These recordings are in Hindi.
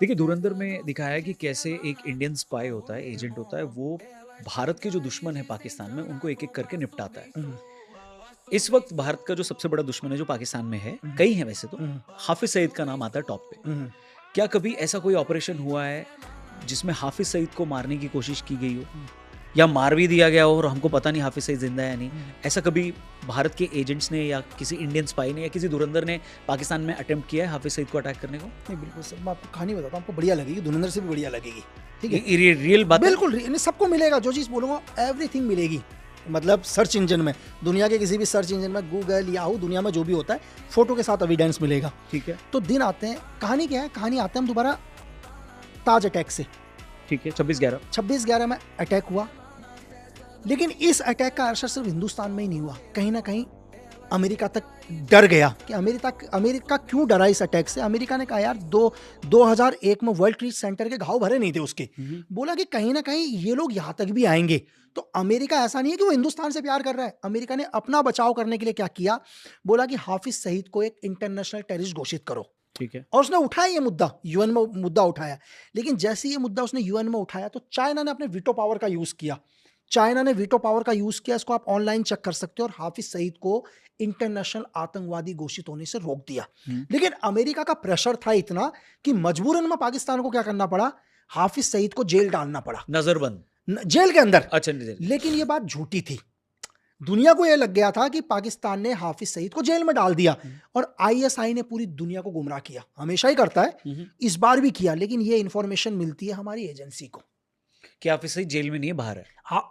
देखिए, धुरंधर में दिखाया है कि कैसे एक इंडियन स्पाई होता है, एजेंट होता है, वो भारत के जो दुश्मन है पाकिस्तान में, उनको एक-एक करके निपटाता है। हुँ, इस वक़्त भारत का जो सबसे बड़ा दुश्मन है, जो पाकिस्तान में है, हुँ, कई हैं वैसे तो, हुँ, हाफ़िज़ सईद का नाम आता है टॉप पे। हुँ, क्या कभी ऐसा कोई ऑपरेशन हुआ है, जिसमें हाफ़िज़ सईद को मारने की कोशिश की गई हो? हुँ, या मार भी दिया गया हो और हमको पता नहीं हाफ़िज़ सईद ज़िंदा है या नहीं? हुँ। ऐसा कभी भारत के एजेंट्स ने या किसी इंडियन स्पाई ने या किसी धुरंधर ने पाकिस्तान में अटेम्प्ट किया है हाफ़िज़ सईद को अटैक करने को? नहीं, बिल्कुल सर, मैं आपको कहानी बताता हूँ, आपको बढ़िया लगेगी, धुरंधर से भी बढ़िया लगेगी, ठीक है? ये रियल बात है? बिल्कुल नहीं, सबको मिलेगा, जो चीज़ बोलूँगा एवरीथिंग मिलेगी। मतलब सर्च इंजन में, दुनिया के किसी भी सर्च इंजन में, गूगल, याहू, दुनिया में जो भी होता है, फ़ोटो के साथ एविडेंस मिलेगा। ठीक है, तो दिन आते हैं, कहानी क्या है? कहानी आते हैं हम दोबारा ताज अटैक से। ठीक है, 26/11 26/11 में अटैक हुआ, लेकिन इस अटैक का असर सिर्फ हिंदुस्तान में ही नहीं हुआ, कहीं न कहीं अमेरिका तक डर गया कि अमेरिका क्यों डरा इस अटैक से? अमेरिका ने कहा यार 2001 में वर्ल्ड ट्रेड सेंटर के घाव भरे नहीं थे उसके। हुँ, हुँ। बोला कि कहीं न कहीं ये लोग यहाँ तक भी आएँगे। तो अमेरिका ऐसा नहीं है कि वो हिंदुस्तान से प्यार कर रहा है। अमेरिका ने अपना बचाव करने के लिए क्या किया? बोला कि हाफ़िज़ सईद को एक इंटरनेशनल टेररिस्ट घोषित करो। ठीक है। और उसने उठाया ये मुद्दा, यूएन में मुद्दा उठाया। लेकिन जैसे ही ये मुद्दा उसने यूएन में उठाया तो चाइना ने अपने वीटो पावर का यूज़ किया। चाइना ने वीटो पावर का यूज़ किया, इसको आप ऑनलाइन चेक कर सकते हो और हाफ़िज़ सईद को इंटरनेशनल आतंकवादी घोषित होने से रोक दिया। हुँ, लेकिन अमेरिका का प्रेशर था इतना कि मजबूरन में पाकिस्तान को क्या करना पड़ा? हाफ़िज़ सईद को जेल डालना पड़ा। नज़रबंद। जेल के अंदर। अच्छा नहीं लेकिन ये बात झूठी थी। दुनिया को ये लग गया था कि पाकिस्तान ने हाफ़िज़ सईद को जेल में डाल दिया हुँ, और आईएसआई ने पूरी दुनिया को गुमराह किया। हमेशा ही करता है, हुँ, हुँ। इस बार भी किया, लेकिन ये इन्फॉर्मेशन मिलती है हमारी एजेंसी को। कि हाफ़िज़ सईद जेल में नहीं है, बाहर है। हाँ,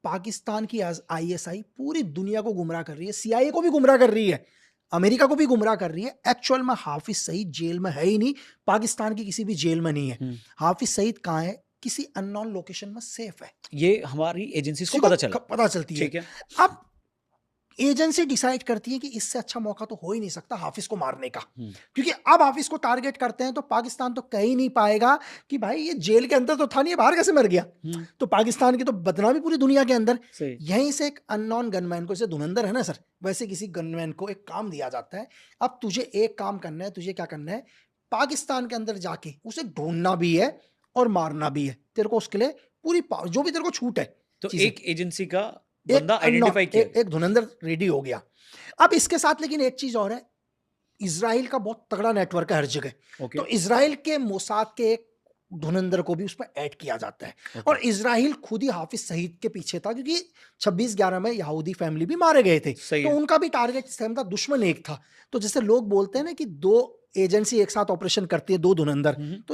पाकिस्तान की आईएसआई पूरी दुनिया को गुमराह कर रही है, सीआईए को भी गुमराह कर रही है, अमेरिका को भी गुमराह कर रही है। एक्चुअल में हाफ़िज़ सईद जेल में है ही नहीं, पाकिस्तान की किसी भी जेल में नहीं है। हुँ। हाफ़िज़ सईद कहाँ है? किसी अननोन लोकेशन में सेफ है। ये हमारी एजेंसीज़ को किसी को पता चला। पता चलती है। ठीक है। अब एजेंसी डिसाइड करती है कि इससे अच्छा मौका तो हो ही नहीं सकता हाफिज को मारने का, हुँ, क्योंकि अब हाफिज को टारगेट करते हैं तो पाकिस्तान तो कह ही नहीं पाएगा कि भाई ये जेल के अंदर तो था नहीं, ये बाहर कैसे मर गया। हुँ। तो पाकिस्तान की तो बदनामी पूरी दुनिया के अंदर। सही। यहीं से एक अननोन गनमैन को, जैसे धुरंधर है ना सर, वैसे किसी गनमैन को एक काम दिया जाता है। अब तुझे एक काम करना है, तुझे क्या करना है? पाकिस्तान के अंदर जाके उसे ढूंढना भी है और मारना भी है। तेरे को उसके लिए पूरी जो भी तेरे को छूट है तो चीजें। एक एजेंसी का एक बंदा अननोन आइडेंटिफ़ाई किया गया। एक धुरंधर रेडी हो गया। अब इसके साथ लेकिन एक चीज और है, इज़राइल का बहुत तगड़ा नेटवर्क है हर जगह। ओके, तो इज़राइल के मोसाद के एक धुरंधर को भी उसमें ऐड किया जाता है ओके। और इज़राइल खुद ही हाफ़िज़ सईद के पीछे था, क्योंकि 26/11 में यहूदी फैमिली भी मारे गए थे। सही तो है। उनका भी टारगेट सेम था, दुश्मन एक था। तो जैसे लोग बोलते हैं ना कि 2 एजेंसी एक साथ ऑपरेशन करती है, 2 धुरंधर। हुँ, हुँ। तो